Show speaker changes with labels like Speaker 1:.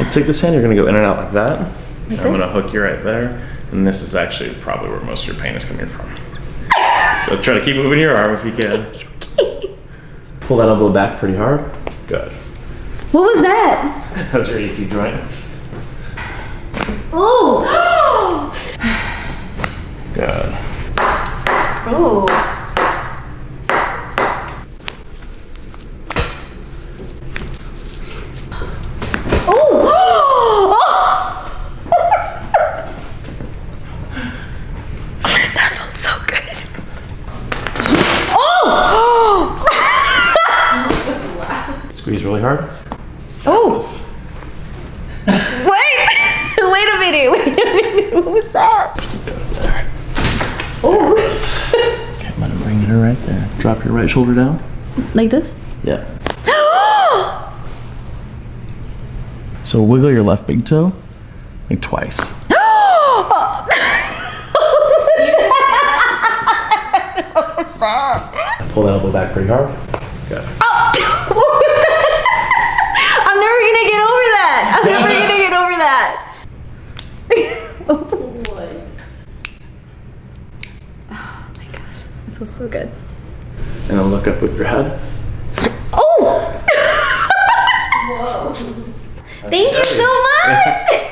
Speaker 1: Let's take this hand. You're gonna go in and out like that.
Speaker 2: Like
Speaker 1: I'm
Speaker 2: this?
Speaker 1: gonna hook you right there. And this is actually probably where most of your pain is coming from. So try to keep moving your arm if you can.
Speaker 2: Okay.
Speaker 1: Pull that elbow back pretty hard. Good.
Speaker 2: What was that?
Speaker 1: That's your AC joint.
Speaker 2: Ooh.
Speaker 1: Good.
Speaker 2: Oh. That felt so good. Oh!
Speaker 1: Squeeze really hard.
Speaker 2: Oh! Wait a minute. What was that? Oh!
Speaker 1: Okay, I'm gonna bring her right there. Drop your right shoulder down.
Speaker 2: Like this?
Speaker 1: Yeah. So wiggle your left big toe, like twice. Pull that elbow back pretty hard. Good.
Speaker 2: I'm never gonna get over that. I'm never gonna get over that. Oh my gosh, it feels so good.
Speaker 1: And then look up with your head.
Speaker 2: Oh! Whoa. Thank you so much.